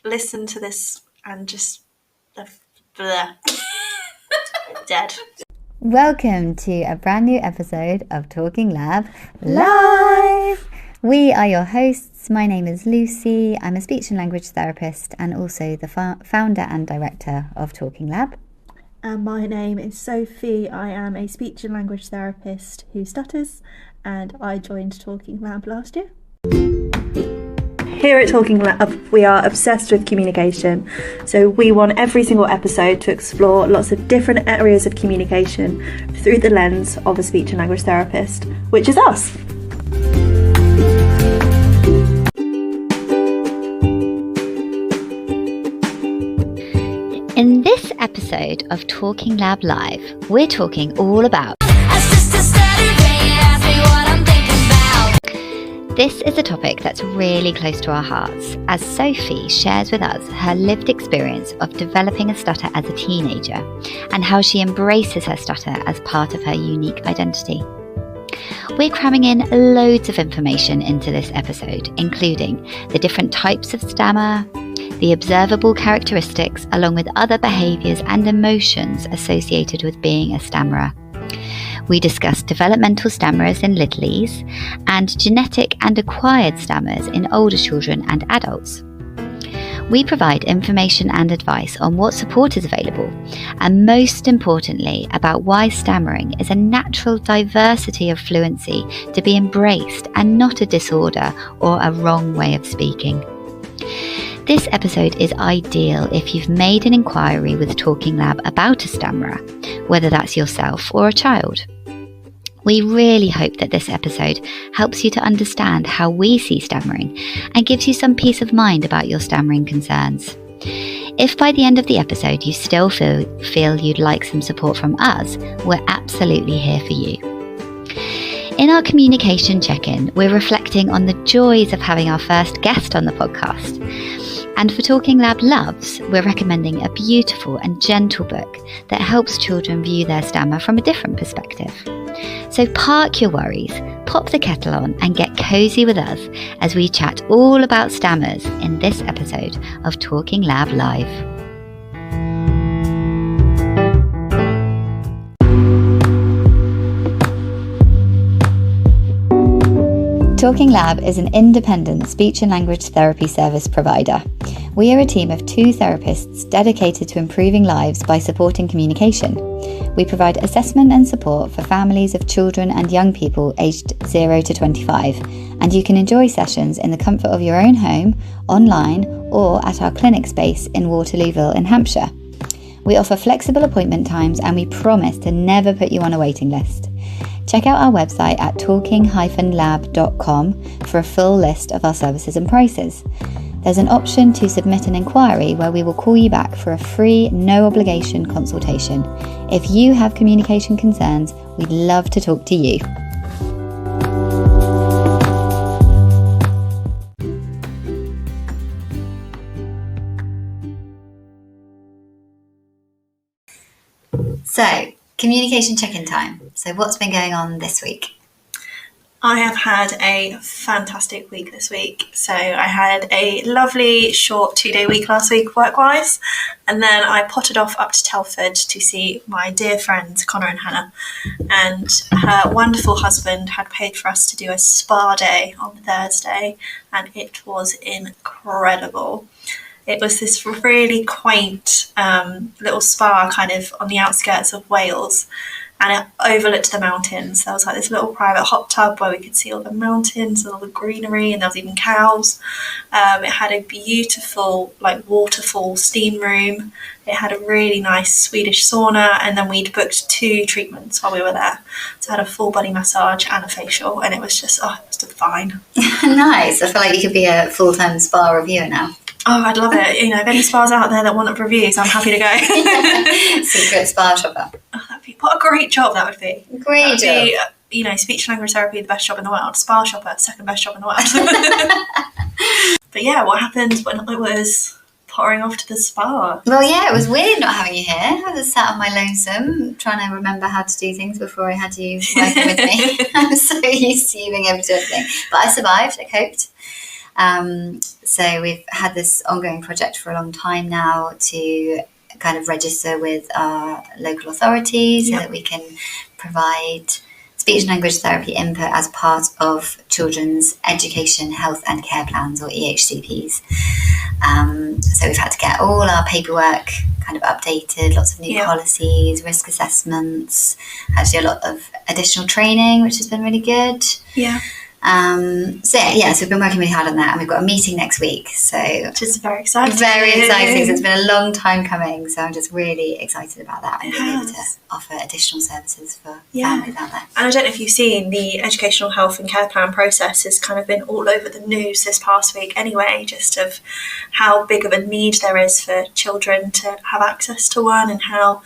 listen to this and just dead. Welcome to a brand new episode of Talking Lab Live. We are your hosts. My name is Lucy. I'm a speech and language therapist and also the founder and director of Talking Lab. And my name is Sophie. I am a speech and language therapist who stutters, and I joined Talking Lab last year. Here at Talking Lab, we are obsessed with communication. So we want every single episode to explore lots of different areas of communication through the lens of a speech and language therapist, which is us. In this episode of Talking Lab Live, we're talking all about This is a topic that's really close to our hearts, as Sophie shares with us her lived experience of developing a stutter as a teenager and how she embraces her stutter as part of her unique identity. We're cramming in loads of information into this episode, including the different types of stammer, the observable characteristics, along with other behaviours and emotions associated with being a stammerer. We discuss developmental stammerers in littlies and genetic and acquired stammers in older children and adults. We provide information and advice on what support is available, and most importantly, about why stammering is a natural diversity of fluency to be embraced and not a disorder or a wrong way of speaking. This episode is ideal if you've made an inquiry with Talking Lab about a stammerer, whether that's yourself or a child. We really hope that this episode helps you to understand how we see stammering and gives you some peace of mind about your stammering concerns. If by the end of the episode you still feel you'd like some support from us, we're absolutely here for you. In our communication check-in, we're reflecting on the joys of having our first guest on the podcast. And for Talking Lab Loves, we're recommending a beautiful and gentle book that helps children view their stammer from a different perspective. So park your worries, pop the kettle on and get cosy with us as we chat all about stammers in this episode of Talking Lab Live. Talking Lab is an independent speech and language therapy service provider. We are a team of 2 therapists dedicated to improving lives by supporting communication. We provide assessment and support for families of children and young people aged 0 to 25, and you can enjoy sessions in the comfort of your own home, online, or at our clinic space in Waterlooville in Hampshire. We offer flexible appointment times, and we promise to never put you on a waiting list. Check out our website at talking-lab.com for a full list of our services and prices. There's an option to submit an inquiry where we will call you back for a free, no obligation consultation. If you have communication concerns, we'd love to talk to you. So, communication check-in time. So what's been going on this week? I have had a fantastic week this week. So I had a lovely short 2-day week last week work-wise, and then I potted off up to Telford to see my dear friends Connor and Hannah, and her wonderful husband had paid for us to do a spa day on Thursday, and it was incredible. It was this really quaint little spa kind of on the outskirts of Wales, and it overlooked the mountains. There was like this little private hot tub where we could see all the mountains and all the greenery, and there was even cows. It had a beautiful like waterfall steam room. It had a really nice Swedish sauna, and then we'd booked 2 treatments while we were there. So I had a full body massage and a facial, and it was just, it was divine. Nice. I feel like you could be a full-time spa reviewer now. Oh, I'd love it. If any spas out there that want reviews, I'm happy to go. Secret spa shopper. Oh, what a great job that would be. Great job. Speech and language therapy, the best job in the world. Spa shopper, second best job in the world. But yeah, what happened when I was pottering off to the spa? Well, yeah, it was weird not having you here. I was sat on my lonesome trying to remember how to do things before I had you working with me. I'm so used to you being able to do everything. But I survived, I coped. So we've had this ongoing project for a long time now to kind of register with our local authorities so that we can provide speech and language therapy input as part of children's education, health and care plans, or EHCPs. So we've had to get all our paperwork kind of updated, lots of new policies, risk assessments, actually a lot of additional training, which has been really good. So we've been working really hard on that, and we've got a meeting next week, so which is very exciting. So it's been a long time coming, so I'm just really excited about that and being able to offer additional services for families out there. And I don't know if you've seen, the educational health and care plan process has kind of been all over the news this past week anyway, just of how big of a need there is for children to have access to one, and how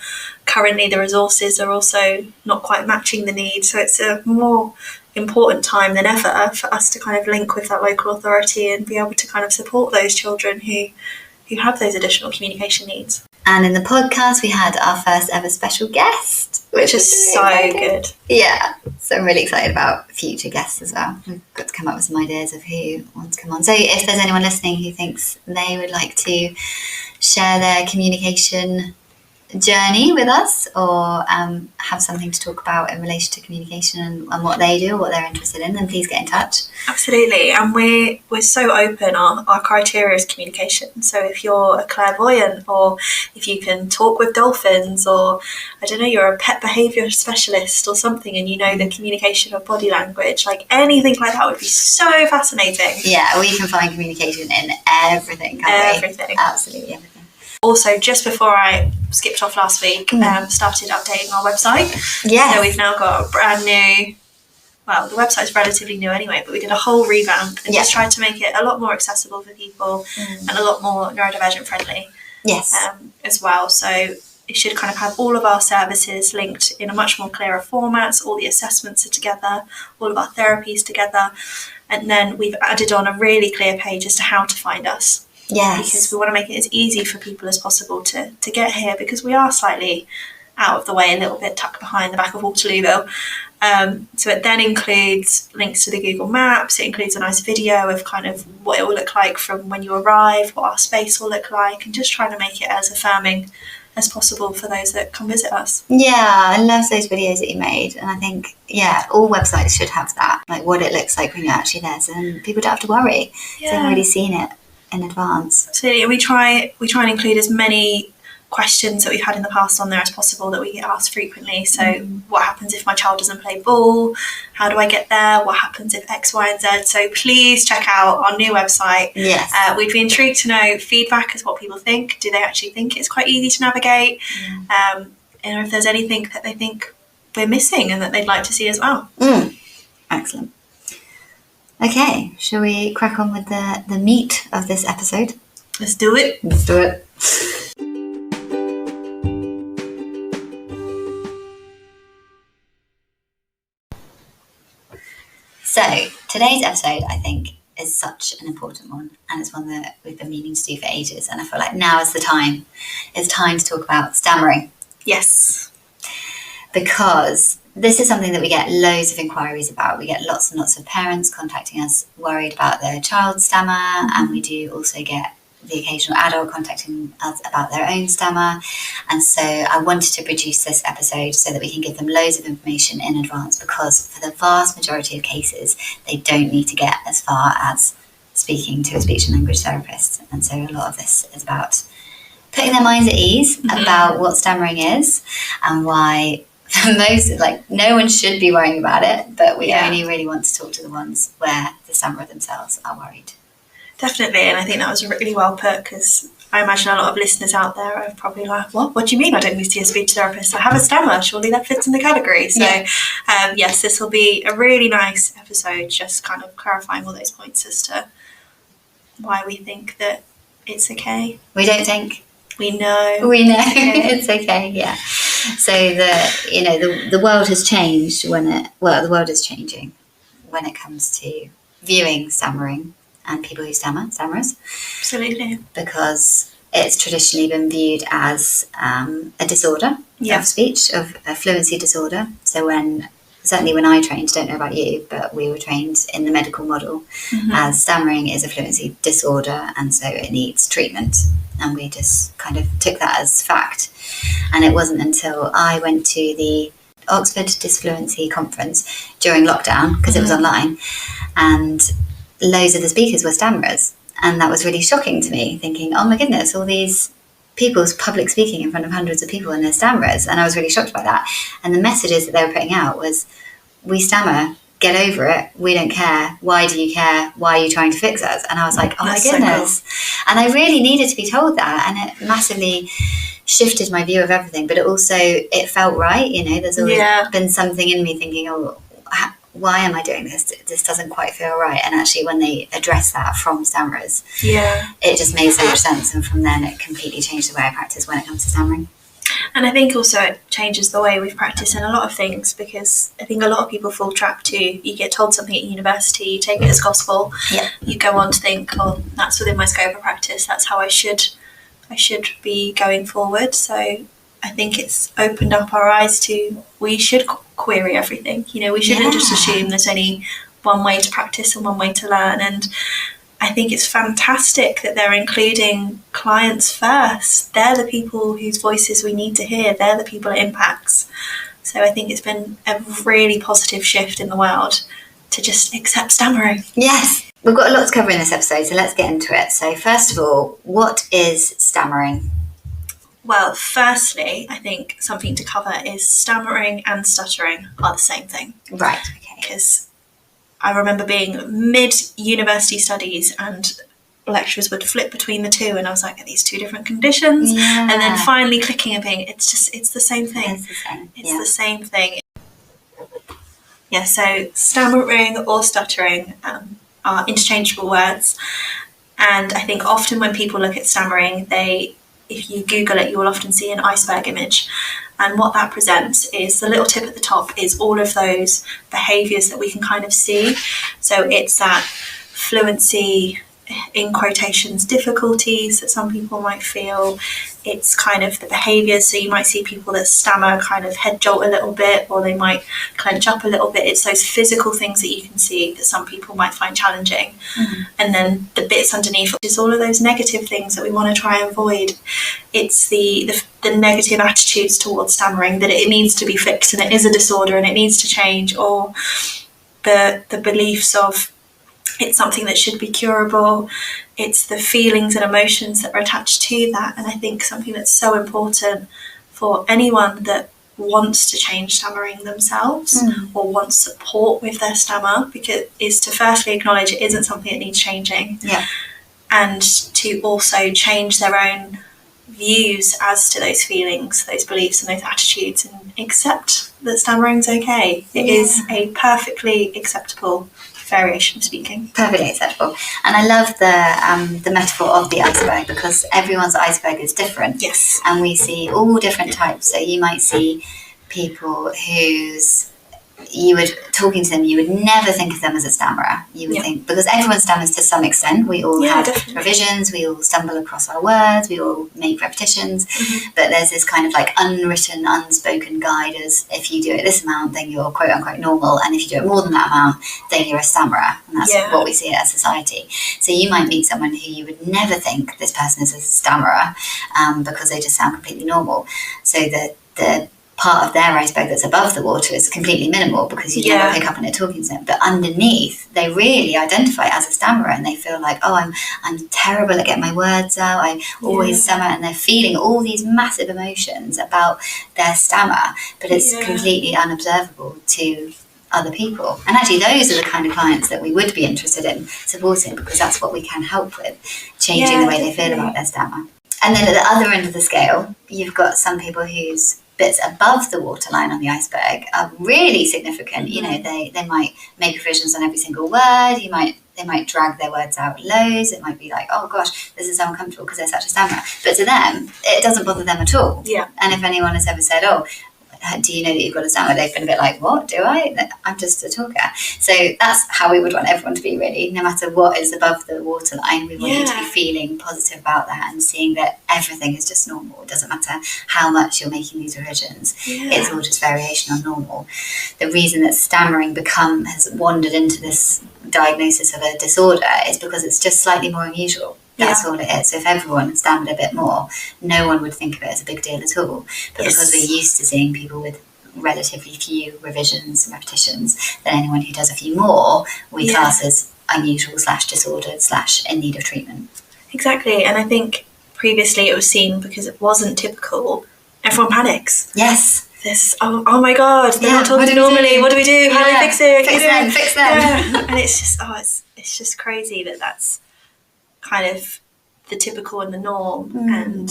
currently the resources are also not quite matching the need. So it's a more important time than ever for us to kind of link with that local authority and be able to kind of support those children who have those additional communication needs. And in the podcast, we had our first ever special guest, which is so good. Yeah, so I'm really excited about future guests as well. We've got to come up with some ideas of who wants to come on. So if there's anyone listening who thinks they would like to share their communication journey with us, or have something to talk about in relation to communication and what they do or what they're interested in, then please get in touch. Absolutely. And we're so open. Our criteria is communication. So if you're a clairvoyant, or if you can talk with dolphins, or I don't know, you're a pet behaviour specialist or something, and you know the communication of body language, like anything like that would be so fascinating. Yeah, we can find communication in everything, everything. Absolutely everything. Also, just before I skipped off last week, started updating our website. So we've now got a brand new, well, the website's relatively new anyway, but we did a whole revamp and just tried to make it a lot more accessible for people and a lot more neurodivergent friendly as well. So it should kind of have all of our services linked in a much more clearer format. So all the assessments are together, all of our therapies together. And then we've added on a really clear page as to how to find us. Yes. Because we want to make it as easy for people as possible to get here, because we are slightly out of the way, a little bit tucked behind the back of Waterlooville. So it then includes links to the Google Maps. It includes a nice video of kind of what it will look like from when you arrive, what our space will look like, and just trying to make it as affirming as possible for those that come visit us. Yeah, I love those videos that you made, and I think all websites should have that, like what it looks like when you're actually there, so then people don't have to worry. They've already seen it in advance. Absolutely. And we try and include as many questions that we've had in the past on there as possible that we get asked frequently. So what happens if my child doesn't play ball? How do I get there? What happens if X, Y and Z? So please check out our new website. Yes. We'd be intrigued to know feedback as what people think. Do they actually think it's quite easy to navigate? And if there's anything that they think we're missing and that they'd like to see as well. Excellent. Okay, shall we crack on with the meat of this episode? Let's do it. Let's do it. So, today's episode, I think, is such an important one, and it's one that we've been meaning to do for ages, and I feel like now is the time. It's time to talk about stammering. Yes. Because this is something that we get loads of inquiries about. We get lots and lots of parents contacting us worried about their child's stammer, and we do also get the occasional adult contacting us about their own stammer. And so I wanted to produce this episode so that we can give them loads of information in advance, because for the vast majority of cases, they don't need to get as far as speaking to a speech and language therapist. And so a lot of this is about putting their minds at ease about what stammering is and why no one should be worrying about it, but we only really want to talk to the ones where the stammerer themselves are worried. Definitely, and I think that was really well put, because I imagine a lot of listeners out there are probably like, what do you mean I don't need to see a speech therapist? I have a stammer, surely that fits in the category. So yes, this will be a really nice episode, just kind of clarifying all those points as to why we think that it's okay. We don't think. We know. It's okay, yeah. So the world has changed the world is changing when it comes to viewing stammering and people who stammerers. Absolutely. Because it's traditionally been viewed as a disorder of speech, of a fluency disorder. So when certainly when I trained, don't know about you, but we were trained in the medical model as stammering is a fluency disorder, and so it needs treatment. And we just kind of took that as fact. And it wasn't until I went to the Oxford Dysfluency conference during lockdown, because it was online, and loads of the speakers were stammerers. And that was really shocking to me, thinking, oh my goodness, all these people's public speaking in front of hundreds of people and they're stammerers. And I was really shocked by that. And the messages that they were putting out was, we stammer, get over it, we don't care, why do you care, why are you trying to fix us? And I was like, oh my goodness. So cool. And I really needed to be told that, and it massively shifted my view of everything. But it felt right, there's always been something in me thinking, oh, why am I doing this? This doesn't quite feel right. And actually when they address that from stammerers, it just made so much sense. And from then it completely changed the way I practice when it comes to stammering. And I think also it changes the way we practice in a lot of things, because I think a lot of people fall trap to, you get told something at university, you take it as gospel, you go on to think, oh, that's within my scope of practice, that's how I should be going forward. So I think it's opened up our eyes to, we should query everything. We shouldn't just assume there's only one way to practice and one way to learn. And I think it's fantastic that they're including clients first. They're the people whose voices we need to hear. They're the people it impacts. So I think it's been a really positive shift in the world to just accept stammering. Yes. We've got a lot to cover in this episode, so let's get into it. So first of all, what is stammering? Well, firstly, I think something to cover is stammering and stuttering are the same thing. Right, okay. Because I remember being mid-university studies and lecturers would flip between the two, and I was like, are these two different conditions? And then finally clicking and being, it's the same thing. It's the same thing. Yeah, so stammering or stuttering are interchangeable words. And I think often when people look at stammering, if you Google it, you will often see an iceberg image. And what that presents is the little tip at the top is all of those behaviours that we can kind of see. So it's that fluency, in quotations, difficulties that some people might feel. It's kind of the behaviours. So you might see people that stammer kind of head jolt a little bit, or they might clench up a little bit. It's those physical things that you can see that some people might find challenging. And then the bits underneath, which is all of those negative things that we want to try and avoid. It's the negative attitudes towards stammering, that it needs to be fixed and it is a disorder and it needs to change, or the beliefs of it's something that should be curable. It's the feelings and emotions that are attached to that. And I think something that's so important for anyone that wants to change stammering themselves or wants support with their stammer, because is to firstly acknowledge it isn't something that needs changing, and to also change their own views as to those feelings, those beliefs and those attitudes, and accept that stammering's okay. It is a perfectly acceptable variation of speaking. Perfectly acceptable. And I love the metaphor of the iceberg, because everyone's iceberg is different. Yes. And we see all different types. So you might see people whose talking to them, you would never think of them as a stammerer. You would think, because everyone stammers to some extent. We all have revisions, we all stumble across our words, we all make repetitions, but there's this kind of like unwritten, unspoken guide as if you do it this amount, then you're quote unquote normal, and if you do it more than that amount, then you're a stammerer. And that's what we see as society. So you might meet someone who you would never think this person is a stammerer, because they just sound completely normal. So the part of their iceberg that's above the water is completely minimal, because you never pick up on it talking to them. But underneath, they really identify as a stammerer, and they feel like, oh, I'm terrible at getting my words out. I always stammer, and they're feeling all these massive emotions about their stammer, but it's completely unobservable to other people. And actually, those are the kind of clients that we would be interested in supporting, because that's what we can help with, changing the way they feel about their stammer. And then at the other end of the scale, you've got some people whose bits above the waterline on the iceberg are really significant. They might make revisions on every single word. They might drag their words out loads. It might be like, oh gosh, this is so uncomfortable because they're such a stammerer. But to them, it doesn't bother them at all. And if anyone has ever said, oh, do you know that you've got a stammer? They've been a bit like, what, do I? I'm just a talker. So that's how we would want everyone to be, really. No matter what is above the waterline, we want you to be feeling positive about that and seeing that everything is just normal. It doesn't matter how much you're making these revisions. It's all just variation on normal. The reason that stammering has wandered into this diagnosis of a disorder is because it's just slightly more unusual. That's all it is. So if everyone stammered a bit more, no one would think of it as a big deal at all. But because we're used to seeing people with relatively few revisions and repetitions than anyone who does a few more, we class as unusual / disordered / in need of treatment. Exactly. And I think previously it was seen because it wasn't typical. Everyone panics. Yes. Oh my God, they're not talking normally. What do we do? How do we fix it? Fix them. And it's just, it's just crazy that's kind of the typical and the norm. And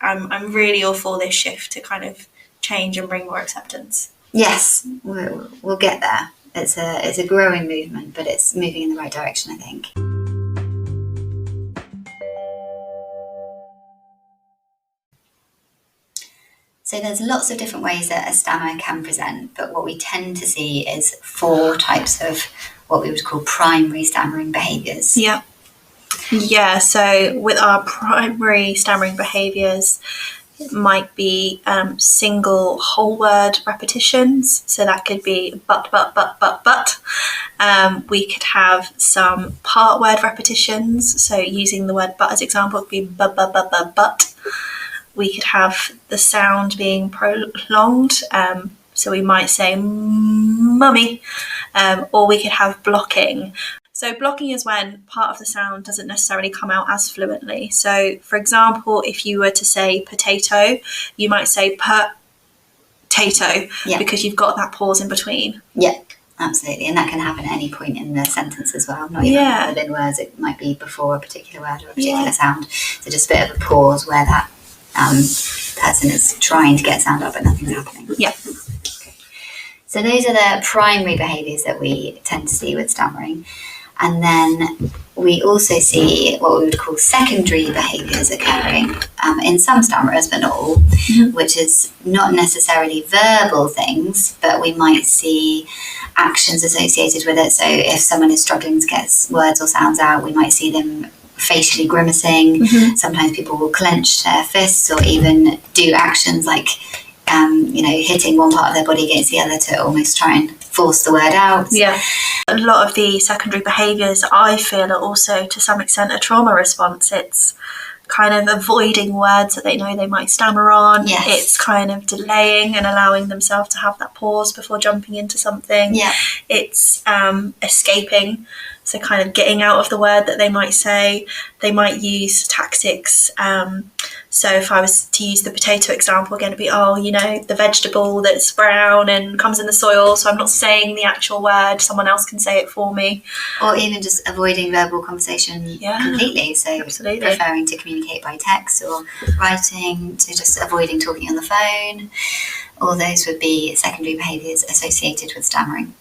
I'm really all for this shift to kind of change and bring more acceptance. Yes, we'll get there. It's a growing movement, but it's moving in the right direction, I think. So there's lots of different ways that a stammer can present, but what we tend to see is 4 types of what we would call primary stammering behaviours. Yeah, so with our primary stammering behaviours, it might be single whole word repetitions. So that could be but. We could have some part word repetitions. So using the word but as example, it would be but. We could have the sound being prolonged. So we might say mummy, or we could have blocking. So blocking is when part of the sound doesn't necessarily come out as fluently. So, for example, if you were to say potato, you might say potato because you've got that pause in between. Yeah, absolutely. And that can happen at any point in the sentence as well. Not even within words. It might be before a particular word or a particular sound. So just a bit of a pause where that person is trying to get sound up but nothing's happening. Yeah. So those are the primary behaviours that we tend to see with stammering. And then we also see what we would call secondary behaviours occurring in some stammerers, but not all, which is not necessarily verbal things, but we might see actions associated with it. So if someone is struggling to get words or sounds out, we might see them facially grimacing. Sometimes people will clench their fists or even do actions like hitting one part of their body against the other to almost try and force the word out. Yeah. A lot of the secondary behaviours, I feel, are also to some extent a trauma response. It's kind of avoiding words that they know they might stammer on. Yes. It's kind of delaying and allowing themselves to have that pause before jumping into something. Yeah. It's escaping. So kind of getting out of the word that they might say. They might use tactics. So if I was to use the potato example again, it'd be, the vegetable that's brown and comes in the soil, so I'm not saying the actual word, someone else can say it for me. Or even just avoiding verbal conversation completely. So preferring to communicate by text or writing, to just avoiding talking on the phone. All those would be secondary behaviours associated with stammering.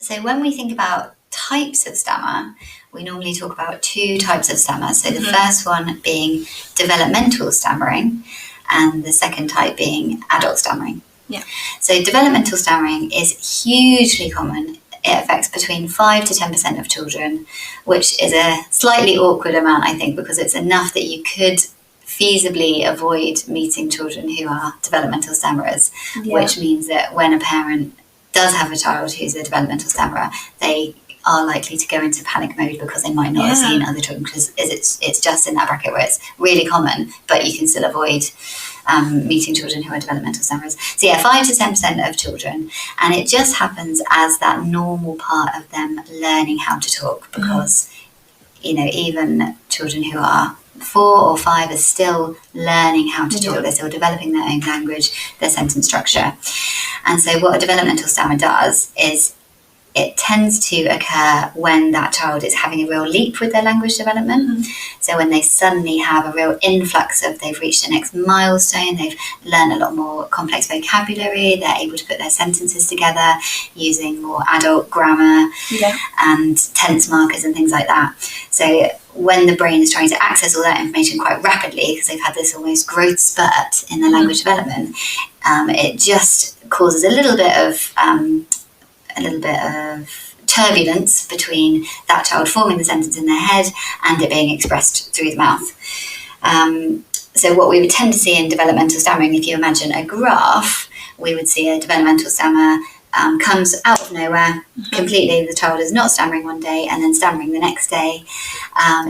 So when we think about types of stammer, we normally talk about 2 types of stammer. So the first one being developmental stammering and the second type being adult stammering. Yeah. So developmental stammering is hugely common. It affects between 5 to 10% of children, which is a slightly awkward amount, I think, because it's enough that you could feasibly avoid meeting children who are developmental stammerers, which means that when a parent does have a child who's a developmental stammerer, they are likely to go into panic mode because they might not have seen other children, because it's just in that bracket where it's really common, but you can still avoid meeting children who are developmental stammerers. So 5 to 10% of children, and it just happens as that normal part of them learning how to talk, because even children who are 4 or 5 are still learning how to talk. They're still developing their own language, their sentence structure. And so what a developmental stammer does is it tends to occur when that child is having a real leap with their language development. So when they suddenly have a real influx of, they've reached the next milestone, they've learned a lot more complex vocabulary, they're able to put their sentences together using more adult grammar and tense markers and things like that. So when the brain is trying to access all that information quite rapidly, because they've had this almost growth spurt in their language development, it just causes a little bit of turbulence between that child forming the sentence in their head and it being expressed through the mouth. So what we would tend to see in developmental stammering, if you imagine a graph, we would see a developmental stammer comes out of nowhere completely. The child is not stammering one day and then stammering the next day.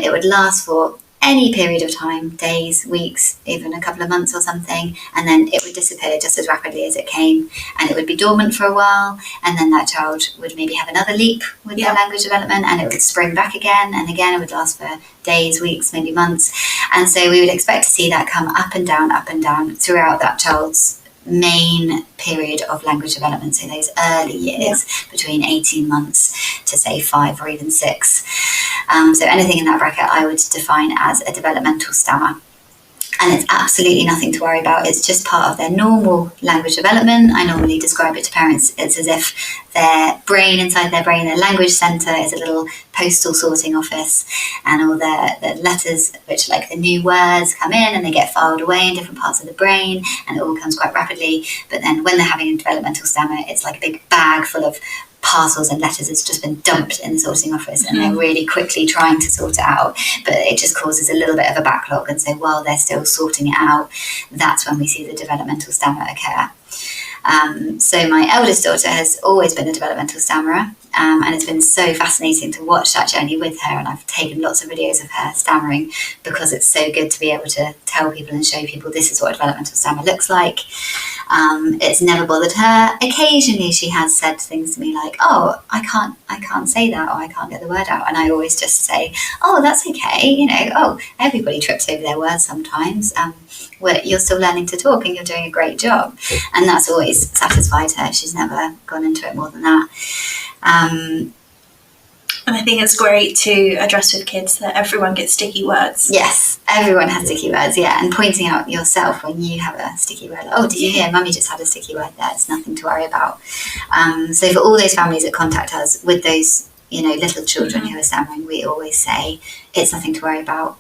It would last for any period of time, days, weeks, even a couple of months or something, and then it would disappear just as rapidly as it came, and it would be dormant for a while, and then that child would maybe have another leap with their language development, and it would spring back again, and again it would last for days, weeks, maybe months. And so we would expect to see that come up and down throughout that child's main period of language development, so those early years between 18 months to say 5 or even 6. So anything in that bracket I would define as a developmental stammer. And it's absolutely nothing to worry about. It's just part of their normal language development. I normally describe it to parents. It's as if their brain, inside their brain, their language centre is a little postal sorting office, and all the letters, which like the new words, come in and they get filed away in different parts of the brain, and it all comes quite rapidly. But then when they're having a developmental stammer, it's like a big bag full of parcels and letters has just been dumped in the sorting office, and they're really quickly trying to sort it out, but it just causes a little bit of a backlog. And so while they're still sorting it out, that's when we see the developmental stammer occur. So my eldest daughter has always been a developmental stammerer, and it's been so fascinating to watch that journey with her, and I've taken lots of videos of her stammering because it's so good to be able to tell people and show people this is what a developmental stammer looks like. It's never bothered her. Occasionally she has said things to me like, oh, I can't say that, or I can't get the word out, and I always just say, oh, that's okay, oh, everybody trips over their words sometimes. You're still learning to talk and you're doing a great job. And that's always satisfied her. She's never gone into it more than that. And I think it's great to address with kids that everyone gets sticky words. Yes, everyone has sticky words, and pointing out yourself when you have a sticky word. Like, oh, did you hear? Mummy just had a sticky word there. It's nothing to worry about. So for all those families that contact us with those little children who are stammering, we always say it's nothing to worry about.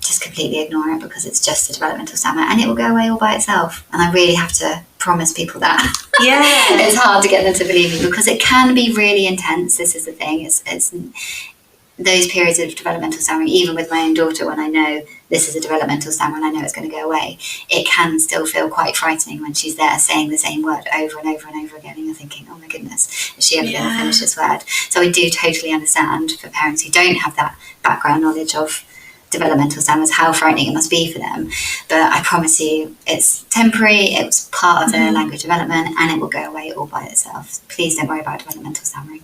Just completely ignore it, because it's just a developmental stammer and it will go away all by itself. And I really have to promise people that. It's hard to get them to believe me, because it can be really intense. This is the thing. It's those periods of developmental stammering, even with my own daughter, when I know this is a developmental stammer and I know it's going to go away, it can still feel quite frightening when she's there saying the same word over and over and over again, and you're thinking, oh my goodness, is she ever going to finish this word? So I do totally understand for parents who don't have that background knowledge of developmental stammers how frightening it must be for them. But I promise you, it's temporary, it's part of their language development, and it will go away all by itself. Please don't worry about developmental stammering.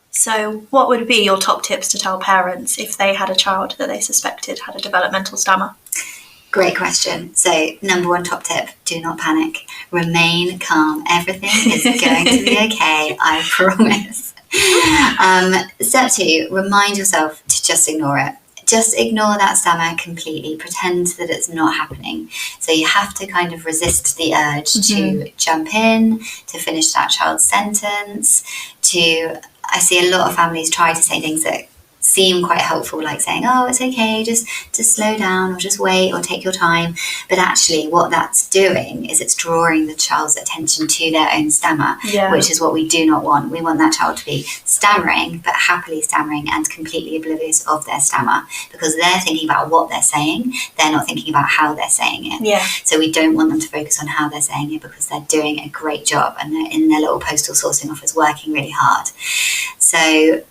So what would be your top tips to tell parents if they had a child that they suspected had a developmental stammer? Great question. So number 1 top tip, do not panic. Remain calm. Everything is going to be okay, I promise. Step 2, remind yourself to just ignore it. Just ignore that stammer completely. Pretend that it's not happening. So you have to kind of resist the urge to jump in, to finish that child's sentence, I see a lot of families try to say things that seem quite helpful, like saying, oh, it's okay, just slow down, or just wait, or take your time. But actually what that's doing is it's drawing the child's attention to their own stammer, which is what we do not want. We want that child to be stammering, but happily stammering and completely oblivious of their stammer, because they're thinking about what they're saying. They're not thinking about how they're saying it. So we don't want them to focus on how they're saying it, because they're doing a great job and they're in their little postal sorting office working really hard. So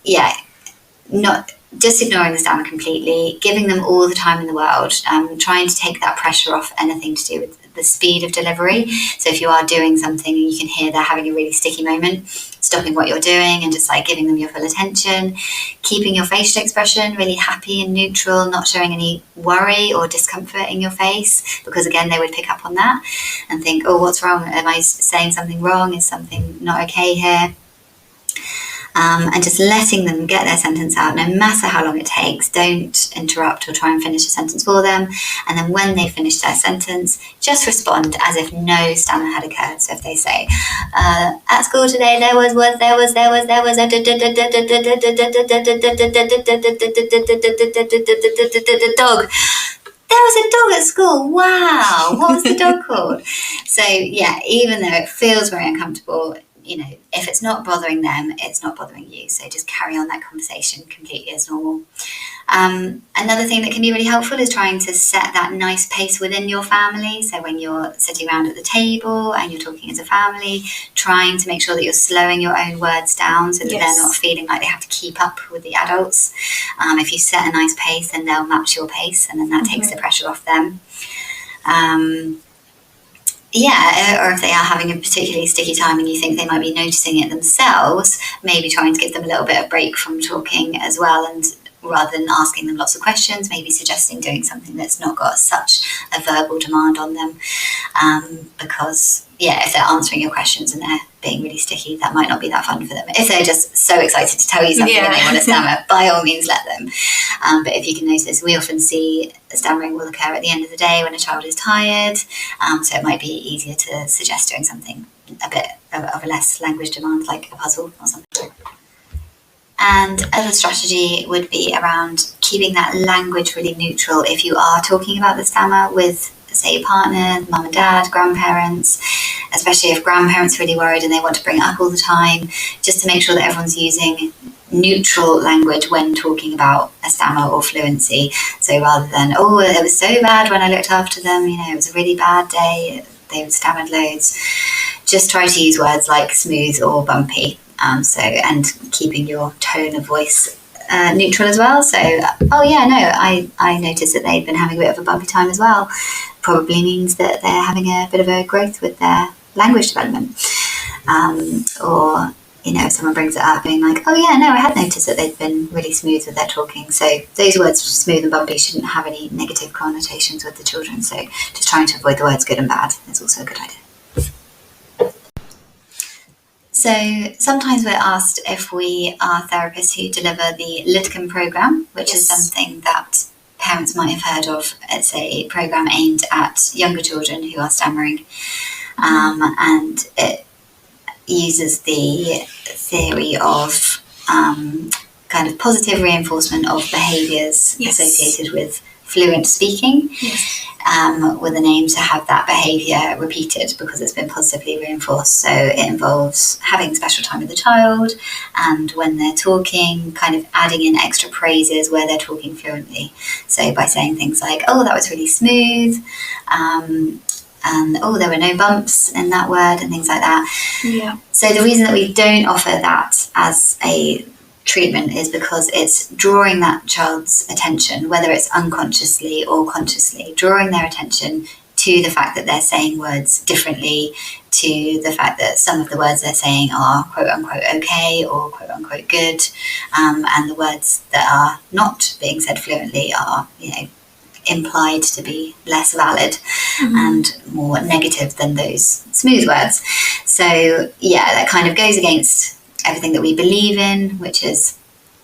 not just ignoring the stammer completely, giving them all the time in the world, trying to take that pressure off anything to do with the speed of delivery. So if you are doing something and you can hear they're having a really sticky moment, stopping what you're doing and just like giving them your full attention, keeping your facial expression really happy and neutral, not showing any worry or discomfort in your face, because again, they would pick up on that and think, oh, what's wrong? Am I saying something wrong? Is something not okay here? And just letting them get their sentence out, no matter how long it takes. Don't interrupt or try and finish a sentence for them. And then when they finish their sentence, just respond as if no stammer had occurred. So if they say, at school today there was a dog. There was a dog at school. Wow. What was the dog called? So yeah, even though it feels very uncomfortable, you know, if it's not bothering them, it's not bothering you. So just carry on that conversation completely as normal. Another thing that can be really helpful is trying to set that nice pace within your family. So when you're sitting around at the table and you're talking as a family, trying to make sure that you're slowing your own words down so that they're not feeling like they have to keep up with the adults. If you set a nice pace, then they'll match your pace, and then that takes the pressure off them. Or if they are having a particularly sticky time and you think they might be noticing it themselves, maybe trying to give them a little bit of break from talking as well, and rather than asking them lots of questions, maybe suggesting doing something that's not got such a verbal demand on them. Because if they're answering your questions and they're being really sticky, that might not be that fun for them. If they're just so excited to tell you something and they want to stammer, by all means let them. But if you can notice, we often see stammering will occur at the end of the day when a child is tired, so it might be easier to suggest doing something a bit of a less language demand, like a puzzle or something. And other strategy would be around keeping that language really neutral if you are talking about the stammer with, say, your partner, mum and dad, grandparents, especially if grandparents are really worried and they want to bring it up all the time, just to make sure that everyone's using neutral language when talking about a stammer or fluency. So rather than, oh, it was so bad when I looked after them, you know, it was a really bad day, they stammered loads, just try to use words like smooth or bumpy. And keeping your tone of voice neutral as well. So, I noticed that they'd been having a bit of a bumpy time as well. Probably means that they're having a bit of a growth with their language development. Or, you know, if someone brings it up being like, I had noticed that they'd been really smooth with their talking. So those words, smooth and bumpy, shouldn't have any negative connotations with the children. So just trying to avoid the words good and bad is also a good idea. So sometimes we're asked if we are therapists who deliver the Liticum program, which is something that parents might have heard of. It's a program aimed at younger children who are stammering, and it uses the theory of kind of positive reinforcement of behaviours associated with fluent speaking, with an aim to have that behaviour repeated because it's been positively reinforced. So it involves having special time with the child, and when they're talking, kind of adding in extra praises where they're talking fluently. So by saying things like, oh, that was really smooth, and oh, there were no bumps in that word, and things like that. Yeah. So the reason that we don't offer that as a treatment is because it's drawing that child's attention, whether it's unconsciously or consciously, drawing their attention to the fact that they're saying words differently, to the fact that some of the words they're saying are quote unquote okay or quote unquote good, and the words that are not being said fluently are, you know, implied to be less valid and more negative than those smooth words. So that kind of goes against everything that we believe in, which is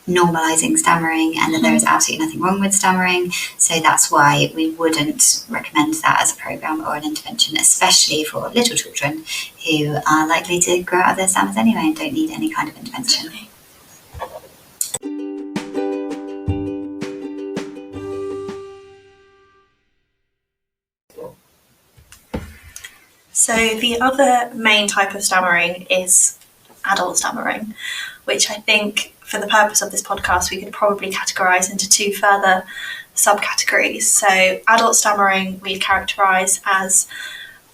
normalising stammering, and that there is absolutely nothing wrong with stammering. So that's why we wouldn't recommend that as a programme or an intervention, especially for little children who are likely to grow out of their stammers anyway and don't need any kind of intervention. So the other main type of stammering is adult stammering, which I think for the purpose of this podcast we could probably categorise into two further subcategories. So adult stammering we characterise as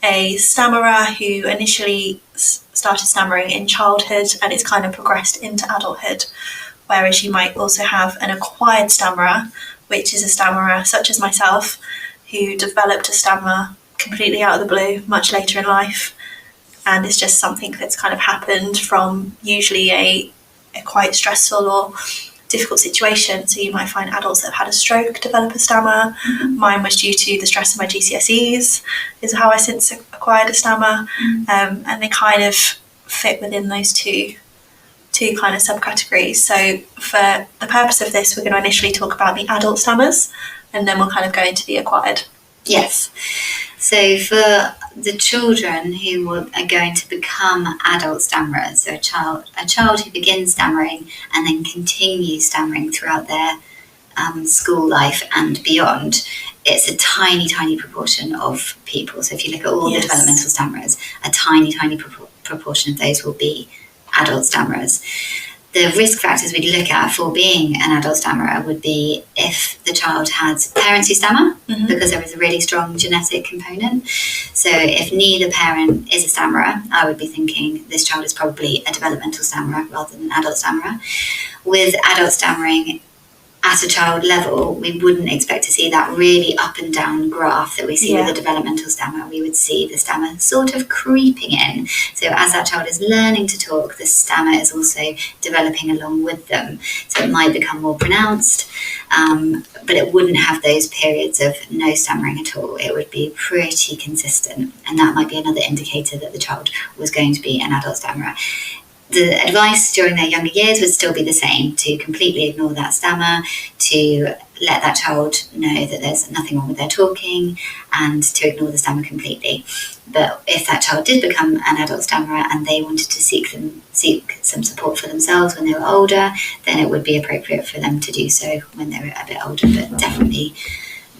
a stammerer who initially started stammering in childhood and it's kind of progressed into adulthood, whereas you might also have an acquired stammerer, which is a stammerer such as myself who developed a stammer completely out of the blue much later in life, and it's just something that's kind of happened from usually a quite stressful or difficult situation. So you might find adults that have had a stroke develop a stammer. Mine was due to the stress of my GCSEs, is how I since acquired a stammer. And they kind of fit within those two kind of subcategories. So for the purpose of this, we're going to initially talk about the adult stammers, and then we'll kind of go into the acquired. Yes. So for the children who are going to become adult stammerers, so a child who begins stammering and then continues stammering throughout their school life and beyond, it's a tiny, tiny proportion of people. So if you look at all the developmental stammerers, a tiny, tiny proportion of those will be adult stammerers. The risk factors we'd look at for being an adult stammerer would be if the child has parents who stammer, because there is a really strong genetic component. So if neither parent is a stammerer, I would be thinking this child is probably a developmental stammerer rather than an adult stammerer. With adult stammering at a child level, we wouldn't expect to see that really up and down graph that we see with a developmental stammer. We would see the stammer sort of creeping in. So as that child is learning to talk, the stammer is also developing along with them. So it might become more pronounced, but it wouldn't have those periods of no stammering at all. It would be pretty consistent, and that might be another indicator that the child was going to be an adult stammerer. The advice during their younger years would still be the same: to completely ignore that stammer, to let that child know that there's nothing wrong with their talking, and to ignore the stammer completely. But if that child did become an adult stammerer and they wanted to seek some support for themselves when they were older, then it would be appropriate for them to do so when they were a bit older, but definitely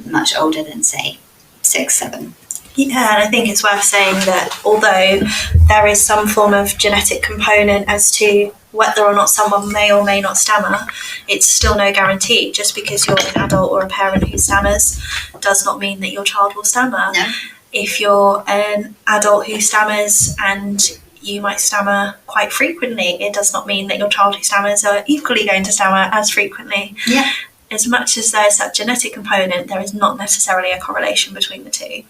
much older than, say, 6, 7. Yeah, and I think it's worth saying that although there is some form of genetic component as to whether or not someone may or may not stammer, it's still no guarantee. Just because you're an adult or a parent who stammers does not mean that your child will stammer. No. If you're an adult who stammers and you might stammer quite frequently, it does not mean that your child who stammers are equally going to stammer as frequently. Yeah. As much as there's that genetic component, there is not necessarily a correlation between the two.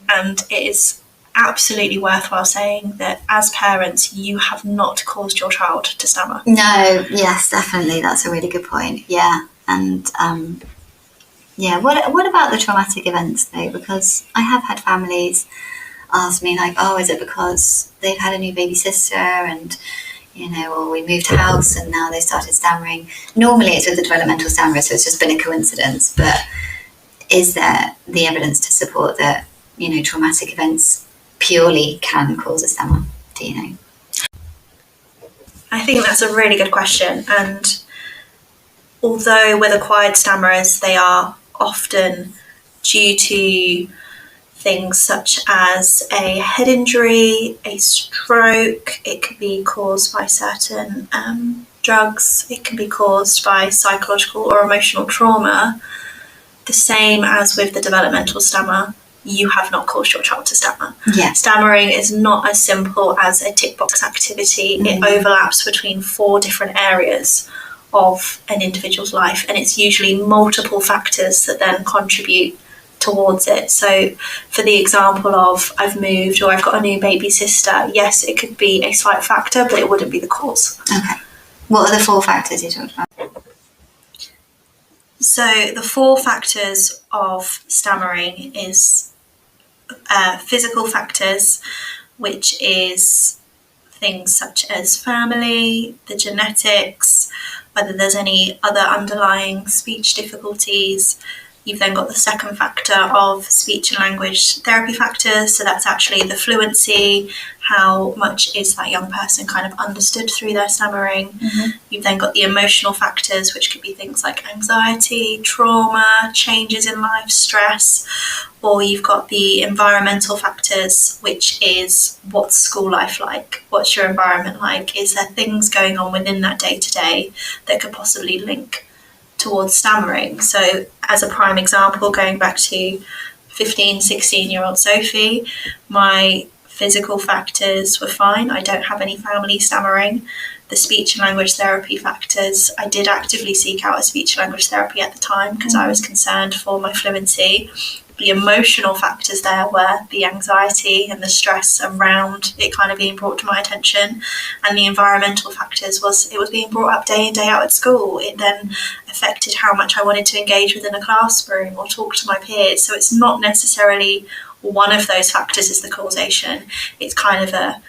And it is absolutely worthwhile saying that as parents, you have not caused your child to stammer. No, yes, definitely. That's a really good point. Yeah. And what about the traumatic events though? Because I have had families ask me like, oh, is it because they've had a new baby sister and or we moved house and now they started stammering? Normally it's with the developmental stammerer, so it's just been a coincidence. But is there the evidence to support that, traumatic events purely can cause a stammer? Do you know? I think that's a really good question. And although with acquired stammerers, they are often due to things such as a head injury, a stroke, it could be caused by certain drugs, it can be caused by psychological or emotional trauma. The same as with the developmental stammer, you have not caused your child to stammer. Yeah. Stammering is not as simple as a tick box activity. It overlaps between 4 different areas of an individual's life, and it's usually multiple factors that then contribute towards it. So for the example of I've moved or I've got a new baby sister, yes, it could be a slight factor, but it wouldn't be the cause. Okay. What are the 4 factors you talked about? So the 4 factors of stammering is physical factors, which is things such as family, the genetics, whether there's any other underlying speech difficulties. You've then got the second factor of speech and language therapy factors. So that's actually the fluency, how much is that young person kind of understood through their stammering. You've then got the emotional factors, which could be things like anxiety, trauma, changes in life, stress. Or you've got the environmental factors, which is what's school life like? What's your environment like? Is there things going on within that day-to-day that could possibly link towards stammering? So as a prime example, going back to 15, 16-year-old Sophie, my physical factors were fine. I don't have any family stammering. The speech and language therapy factors, I did actively seek out a speech and language therapy at the time because I was concerned for my fluency. the emotional factors there were the anxiety and the stress around it kind of being brought to my attention, and the environmental factors was it was being brought up day in, day out at school. It then affected how much I wanted to engage within a classroom or talk to my peers. So it's not necessarily one of those factors is the causation. It's kind of a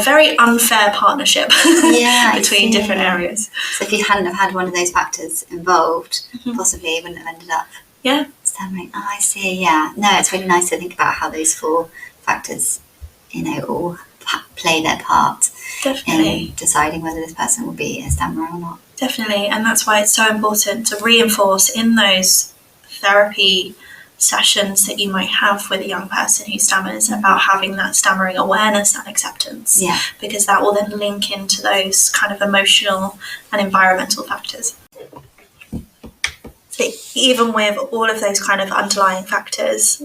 very unfair partnership between different areas. So if you hadn't have had one of those factors involved, possibly you wouldn't have ended up stammering. Oh, I see, yeah. No, it's really nice to think about how those 4 factors, all play their part in deciding whether this person will be a stammerer or not. Definitely, and that's why it's so important to reinforce in those therapy sessions that you might have with a young person who stammers about having that stammering awareness and acceptance, because that will then link into those kind of emotional and environmental factors. So even with all of those kind of underlying factors,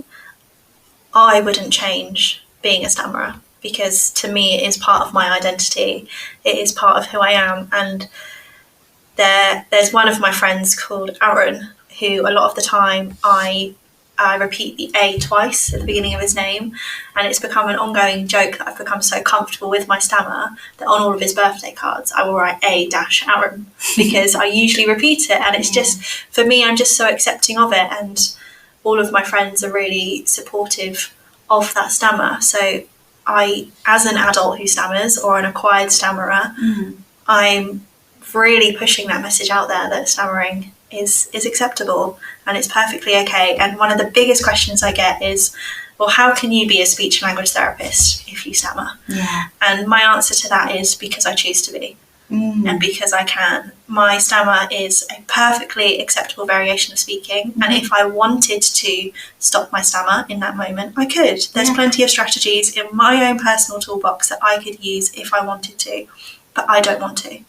I wouldn't change being a stammerer, because to me it is part of my identity, it is part of who I am. And there's one of my friends called Aaron who a lot of the time I repeat the A twice at the beginning of his name, and it's become an ongoing joke that I've become so comfortable with my stammer that on all of his birthday cards I will write A-Aaron because I usually repeat it, and it's just, for me, I'm just so accepting of it, and all of my friends are really supportive of that stammer. So I, as an adult who stammers or an acquired stammerer, I'm really pushing that message out there that stammering is acceptable and it's perfectly okay. And one of the biggest questions I get is, well, how can you be a speech and language therapist if you stammer? And my answer to that is because I choose to be. And because I can. My stammer is a perfectly acceptable variation of speaking, and if I wanted to stop my stammer in that moment, I could. There's plenty of strategies in my own personal toolbox that I could use if I wanted to, but I don't want to.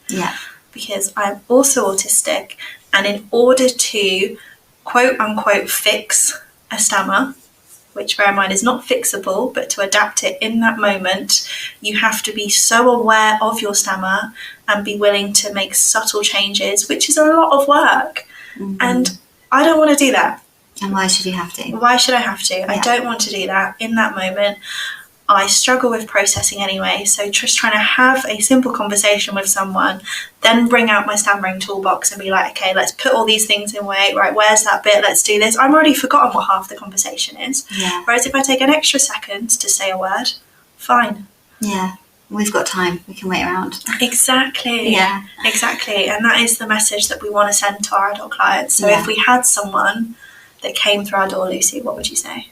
Because I'm also autistic, and in order to quote unquote fix a stammer, which bear in mind is not fixable, but to adapt it in that moment, you have to be so aware of your stammer and be willing to make subtle changes, which is a lot of work. And I don't want to do that. And why should you have to? Why should I have to? I don't want to do that in that moment. I struggle with processing anyway, so just trying to have a simple conversation with someone, then bring out my stammering toolbox and be like, okay, let's put all these things in way, right, where's that bit, let's do this. I'm already forgotten what half the conversation is. Whereas if I take an extra second to say a word, fine. We've got time, we can wait around. Exactly. Exactly. And that is the message that we want to send to our adult clients. So if we had someone that came through our door, Lucy, what would you say?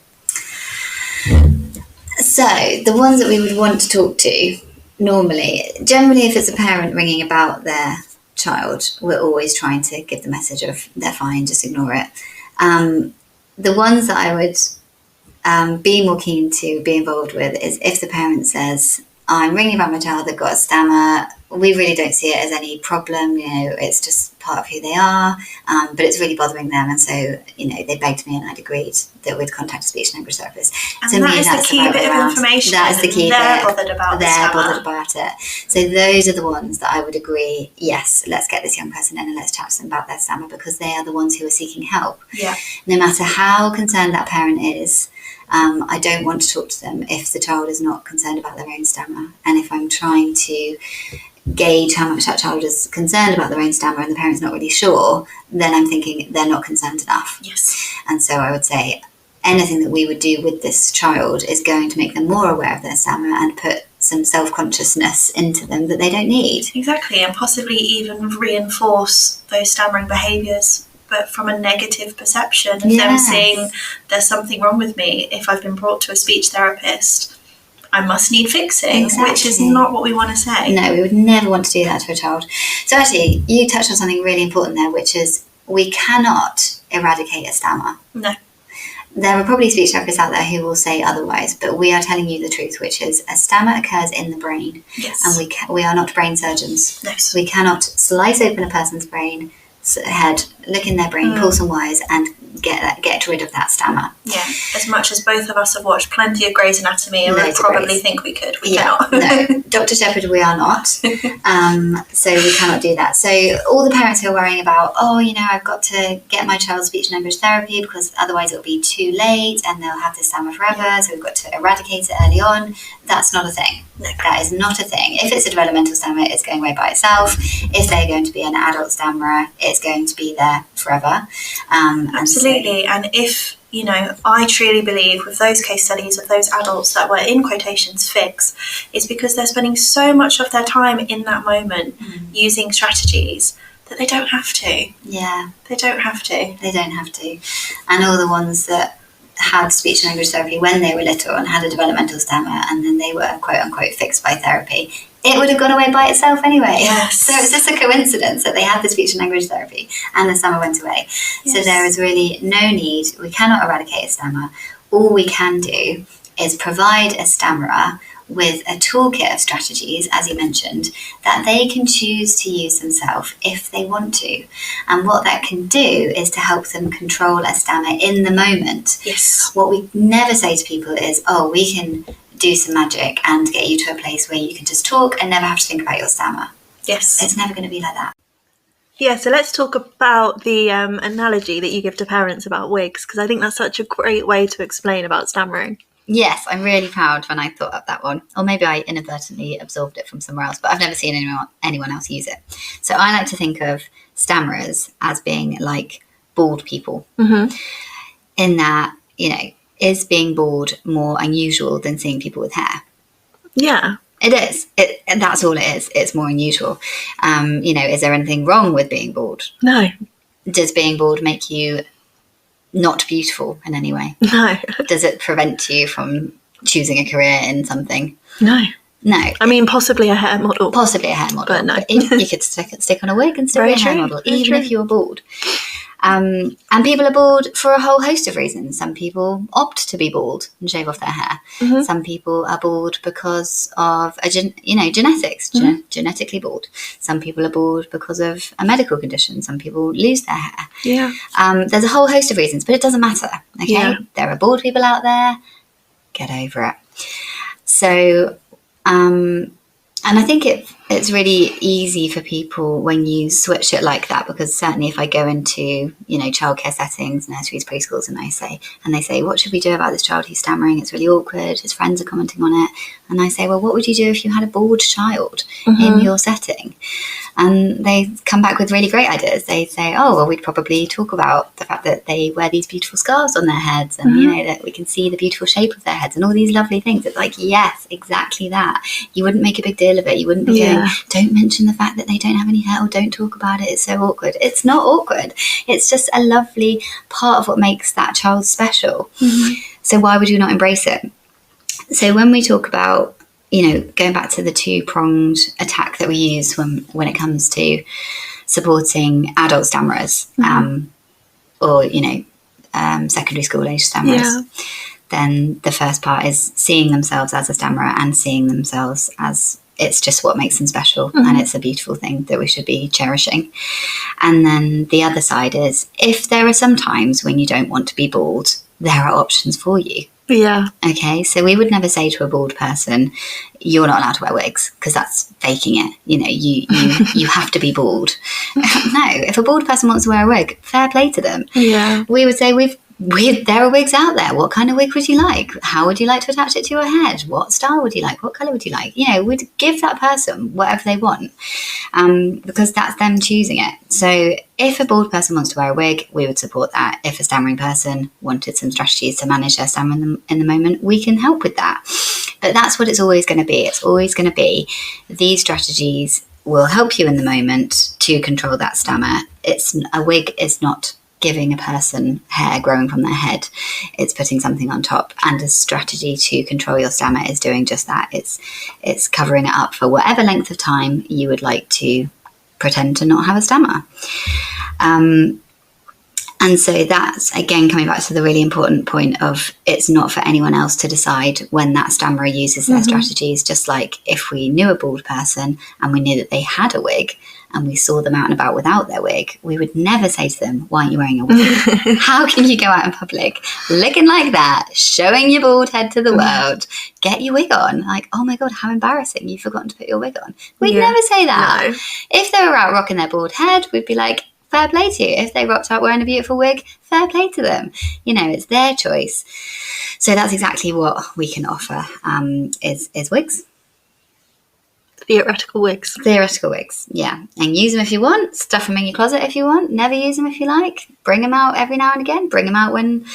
So, the ones that we would want to talk to, generally if it's a parent ringing about their child, we're always trying to give the message of they're fine, just ignore it. The ones that I would be more keen to be involved with is if the parent says, I'm ringing about my child, they've got a stammer, we really don't see it as any problem, it's just part of who they are, but it's really bothering them, and so, they begged me and I'd agreed that we'd contact a speech and language therapist. And so that is the key bit of information. That is the key bit. They're bothered about it. So those are the ones that I would agree, yes, let's get this young person in and let's chat to them about their stammer, because they are the ones who are seeking help. No matter how concerned that parent is, I don't want to talk to them if the child is not concerned about their own stammer. And if I'm trying to gauge how much that child is concerned about their own stammer and the parent's not really sure, then I'm thinking they're not concerned enough. And so I would say anything that we would do with this child is going to make them more aware of their stammer and put some self-consciousness into them that they don't need. Exactly, and possibly even reinforce those stammering behaviours, but from a negative perception of them seeing there's something wrong with me. If I've been brought to a speech therapist, I must need fixing, which is not what we want to say. No, we would never want to do that to a child. So actually, you touched on something really important there, which is we cannot eradicate a stammer. No. There are probably speech therapists out there who will say otherwise, but we are telling you the truth, which is a stammer occurs in the brain. And we are not brain surgeons. We cannot slice open a person's brain head, look in their brain, pull some wires and get rid of that stammer. Yeah, as much as both of us have watched plenty of Grey's Anatomy and would probably think we could, we cannot. No, Dr. Shepherd, we are not. So we cannot do that. So all the parents who are worrying about, I've got to get my child speech and language therapy because otherwise it'll be too late and they'll have to stammer forever, so we've got to eradicate it early on. That's not a thing. No. That is not a thing. If it's a developmental stammer, it's going away by itself. If they're going to be an adult stammerer, it's going to be there forever. Absolutely. And if, I truly believe with those case studies of those adults that were in quotations fix, it's because they're spending so much of their time in that moment using strategies that they don't have to. Yeah. They don't have to. They don't have to. And all the ones that had speech and language therapy when they were little and had a developmental stammer and then they were quote unquote fixed by therapy, it would have gone away by itself anyway. Yes. So it's just a coincidence that they had the speech and language therapy and the stammer went away. Yes. So there is really no need. We cannot eradicate a stammer. All we can do is provide a stammerer with a toolkit of strategies, as you mentioned, that they can choose to use themselves if they want to. And what that can do is to help them control a stammer in the moment. Yes. What we never say to people is, we can do some magic and get you to a place where you can just talk and never have to think about your stammer. Yes. It's never going to be like that. Yeah, so let's talk about the analogy that you give to parents about wigs, because I think that's such a great way to explain about stammering. Yes, I'm really proud when I thought up that one. Or maybe I inadvertently absorbed it from somewhere else, but I've never seen anyone else use it. So I like to think of stammerers as being like bald people. Mm-hmm. In that, is being bald more unusual than seeing people with hair? Yeah. It is. And that's all it is. It's more unusual. Is there anything wrong with being bald? No. Does being bald make you not beautiful in any way? No. Does it prevent you from choosing a career in something? No. No. I mean, possibly a hair model. Possibly a hair model. But no. You could stick on a wig and still be a hair model, even if you were bald. And people are bald for a whole host of reasons. Some people opt to be bald and shave off their hair. Mm-hmm. Some people are bald because of genetics, genetically bald. Some people are bald because of a medical condition. Some people lose their hair. Yeah. There's a whole host of reasons, but it doesn't matter. Okay, yeah. There are bald people out there. Get over it. So, and I think it's really easy for people when you switch it like that, because certainly if I go into, childcare settings, nurseries, preschools, and they say, what should we do about this child who's stammering? It's really awkward. His friends are commenting on it. And I say, well, what would you do if you had a bald child in your setting? And they come back with really great ideas. They say, we'd probably talk about the fact that they wear these beautiful scarves on their heads and, that we can see the beautiful shape of their heads and all these lovely things. It's like, yes, exactly that. You wouldn't make a big deal of it. You wouldn't be going, don't mention the fact that they don't have any hair or don't talk about it. It's so awkward. It's not awkward. It's just a lovely part of what makes that child special. Mm-hmm. So why would you not embrace it? So when we talk about, going back to the two-pronged attack that we use when it comes to supporting adult stammerers, or, secondary school age stammerers, then the first part is seeing themselves as a stammerer and seeing themselves as it's just what makes them special, and it's a beautiful thing that we should be cherishing. And then the other side is, if there are some times when you don't want to be bald, there are options for you. Yeah. Okay, so we would never say to a bald person, you're not allowed to wear wigs, because that's faking it. You have to be bald. No, if a bald person wants to wear a wig, fair play to them. Yeah. We would say there are wigs out there. What kind of wig would you like? How would you like to attach it to your head? What style would you like? What colour would you like? We'd give that person whatever they want, because that's them choosing it. So if a bald person wants to wear a wig, we would support that. If a stammering person wanted some strategies to manage their stammer in the moment, we can help with that. But that's what it's always going to be. It's always going to be these strategies will help you in the moment to control that stammer. A wig is not giving a person hair growing from their head. It's putting something on top, and a strategy to control your stammer is doing just that. It's covering it up for whatever length of time you would like to pretend to not have a stammer. And so that's, again, coming back to the really important point of it's not for anyone else to decide when that stammerer uses their strategies. Just like if we knew a bald person and we knew that they had a wig and we saw them out and about without their wig, we would never say to them, why aren't you wearing a wig? How can you go out in public looking like that, showing your bald head to the world, get your wig on? Like, oh my God, how embarrassing, you've forgotten to put your wig on. We'd never say that. No. If they were out rocking their bald head, we'd be like, fair play to you. If they rocked out wearing a beautiful wig, fair play to them. You know, it's their choice. So that's exactly what we can offer, is wigs. Theoretical wigs. Theoretical wigs, yeah. And use them if you want. Stuff them in your closet if you want. Never use them if you like. Bring them out every now and again. Bring them out when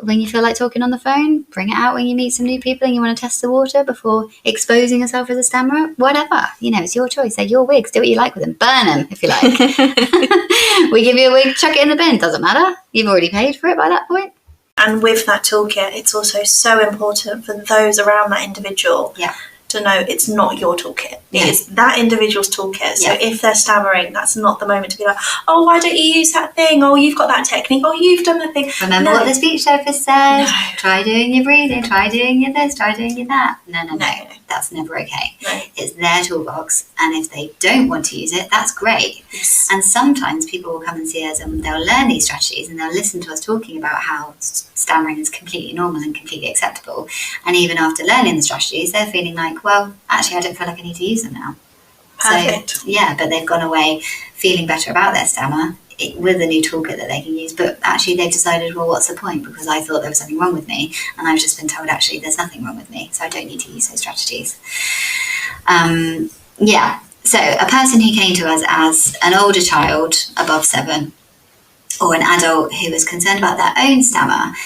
you feel like talking on the phone. Bring it out when you meet some new people and you want to test the water before exposing yourself as a stammerer. Whatever. You know, it's your choice. They're your wigs. Do what you like with them. Burn them if you like. We give you a wig, chuck it in the bin. Doesn't matter. You've already paid for it by that point. And with that toolkit, it's also so important for those around that individual to know it's not your toolkit. It's that individual's toolkit. So if they're stammering, that's not the moment to be like, oh, why don't you use that thing? Oh, you've got that technique. Oh, you've done the thing. Remember what the speech therapist said. No. Try doing your breathing. Try doing your this. Try doing your that. No. That's never okay. No. It's their toolbox. And if they don't want to use it, that's great. Yes. And sometimes people will come and see us and they'll learn these strategies and they'll listen to us talking about how stammering is completely normal and completely acceptable. And even after learning the strategies, they're feeling like, well, actually, I don't feel like I need to use them now. Perfect. So, yeah, but they've gone away feeling better about their stammer with a new toolkit that they can use. But actually, they've decided, well, what's the point? Because I thought there was something wrong with me. And I've just been told, actually, there's nothing wrong with me. So I don't need to use those strategies. So a person who came to us as an older child, above 7, or an adult who was concerned about their own stammer,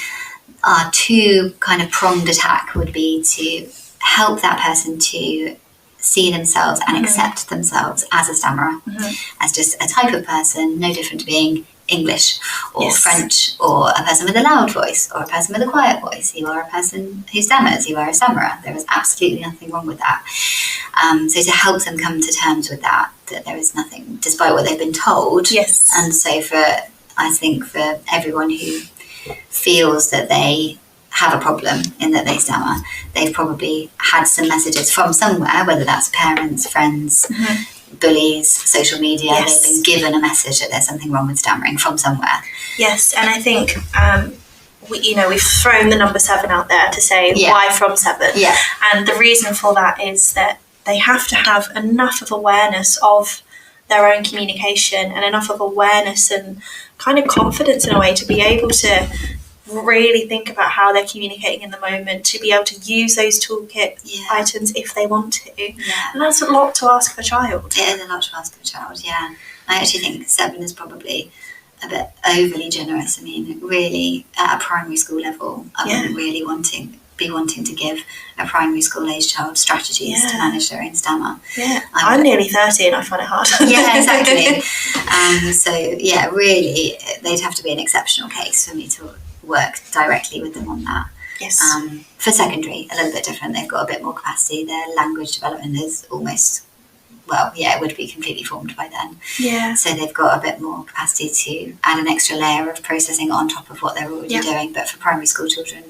our two kind of pronged attack would be to help that person to see themselves and accept themselves as a stammerer, as just a type of person, no different to being English or French or a person with a loud voice or a person with a quiet voice. You are a person who stammers, you are a stammerer. There is absolutely nothing wrong with that. So to help them come to terms with that there is nothing, despite what they've been told. Yes. And so I think for everyone who feels that they have a problem in that they stammer, they've probably had some messages from somewhere, whether that's parents, friends, bullies, social media. They've been given a message that there's something wrong with stammering from somewhere. Yes, and I think we've thrown the number 7 out there to say why from 7. Yeah. And the reason for that is that they have to have enough of awareness of their own communication and enough of awareness and kind of confidence in a way to be able to really think about how they're communicating in the moment, to be able to use those toolkit items if they want to. Yeah. And that's a lot to ask of a child. It is a lot to ask of a child, yeah. I actually think 7 is probably a bit overly generous. I mean, really, at a primary school level, I wouldn't really be wanting to give a primary school age child strategies to manage their own stammer. Yeah, I'm nearly 30 and I find it hard. Yeah, exactly. Really, they'd have to be an exceptional case for me to work directly with them on that. Yes. For secondary, a little bit different. They've got a bit more capacity. Their language development is almost, it would be completely formed by then. Yeah. So they've got a bit more capacity to add an extra layer of processing on top of what they're already doing. But for primary school children,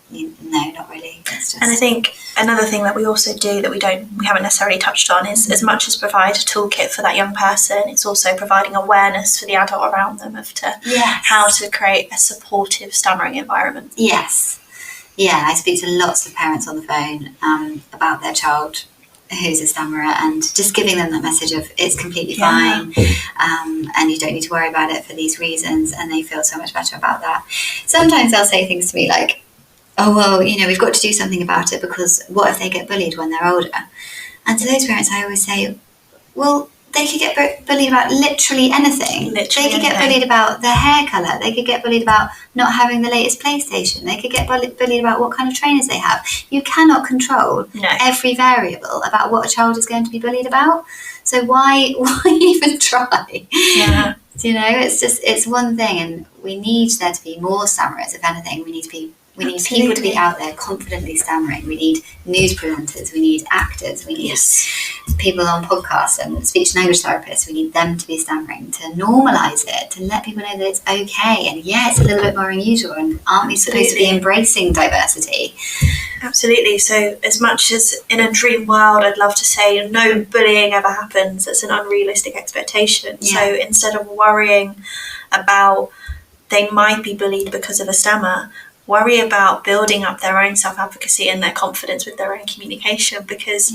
no, not really. And I think another thing that we also do that we haven't necessarily touched on is, as much as provide a toolkit for that young person, it's also providing awareness for the adult around them how to create a supportive stammering environment. Yes. Yeah, I speak to lots of parents on the phone about their child who's a stammerer, and just giving them that message of it's completely fine, and you don't need to worry about it for these reasons, and they feel so much better about that. Sometimes they'll say things to me like, oh, well, we've got to do something about it because what if they get bullied when they're older? And to those parents, I always say, well, they could get bullied about literally anything. They could get bullied about their hair colour. They could get bullied about not having the latest PlayStation. They could get bullied about what kind of trainers they have. You cannot control every variable about what a child is going to be bullied about. So why even try? Yeah. It's one thing, and we need there to be more stammerers. If anything, we need to be We need people to be out there confidently stammering. We need news presenters. We need actors. We need people on podcasts and speech and language therapists. We need them to be stammering, to normalise it, to let people know that it's okay. And it's a little bit more unusual. And aren't we supposed to be embracing diversity? Absolutely. So as much as in a dream world, I'd love to say no bullying ever happens. It's an unrealistic expectation. Yeah. So instead of worrying about they might be bullied because of a stammer, worry about building up their own self-advocacy and their confidence with their own communication, because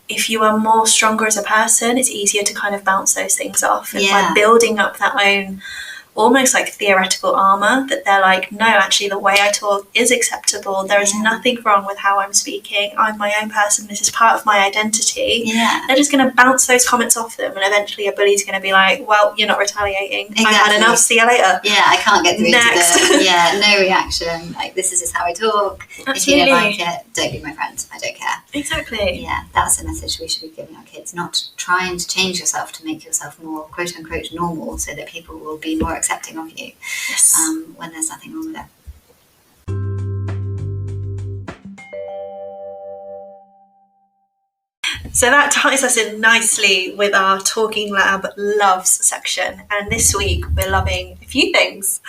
if you are more stronger as a person, it's easier to kind of bounce those things off. And by building up that own almost like theoretical armor, that they're like, no, actually the way I talk is acceptable. There is nothing wrong with how I'm speaking. I'm my own person. This is part of my identity. They're just going to bounce those comments off them, and eventually a bully's going to be like, well, you're not retaliating. Exactly. I had enough. See you later. I can't get through Next. to the no reaction. Like, this is just how I talk. Absolutely. If you don't like it, don't be my friend. I don't care. Exactly. That's the message we should be giving our kids. Not trying to change yourself to make yourself more quote unquote normal, so that people will be more accepting of you. When there's nothing wrong with it. So that ties us in nicely with our Talking Lab Loves section. And this week we're loving a few things.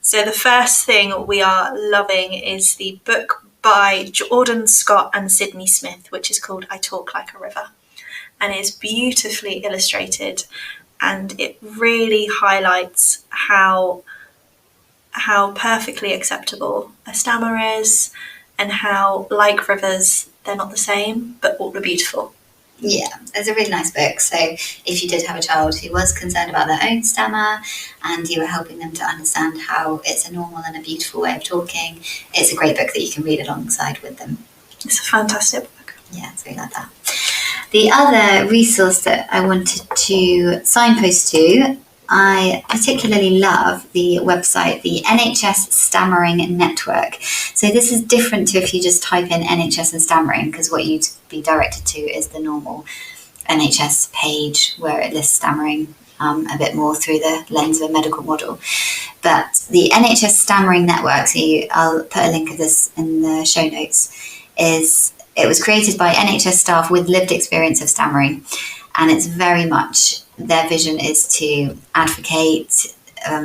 So the first thing we are loving is the book by Jordan Scott and Sydney Smith, which is called I Talk Like a River. And it's beautifully illustrated. And it really highlights how perfectly acceptable a stammer is, and how, like rivers, they're not the same, but all are beautiful. It's a really nice book. So if you did have a child who was concerned about their own stammer and you were helping them to understand how it's a normal and a beautiful way of talking, it's a great book that you can read alongside with them. It's a fantastic book. It's really like that. The other resource that I wanted to signpost to, I particularly love the website, the NHS Stammering Network. So this is different to if you just type in NHS and stammering, because what you'd be directed to is the normal NHS page where it lists stammering a bit more through the lens of a medical model. But the NHS Stammering Network, so I'll put a link of this in the show notes, it was created by NHS staff with lived experience of stammering, and it's very much their vision is to advocate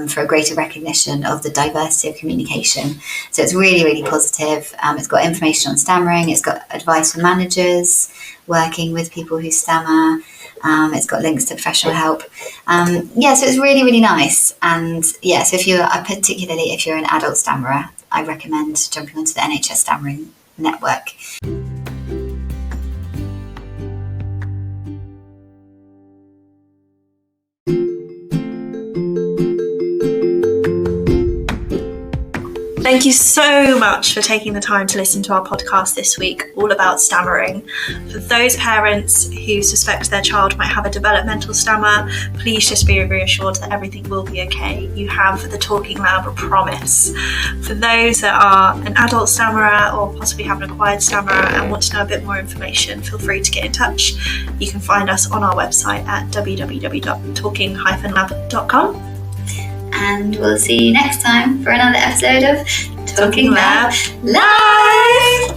for a greater recognition of the diversity of communication. So it's really, really positive. It's got information on stammering. It's got advice for managers working with people who stammer. It's got links to professional help. So it's really, really nice. And so if you're an adult stammerer, I recommend jumping onto the NHS Stammering Network. Thank you so much for taking the time to listen to our podcast this week, all about stammering. For those parents who suspect their child might have a developmental stammer, please just be reassured that everything will be okay. You have the Talking Lab promise. For those that are an adult stammerer or possibly have an acquired stammerer and want to know a bit more information, feel free to get in touch. You can find us on our website at www.talking-lab.com. And we'll see you next time for another episode of Talking Lab Live!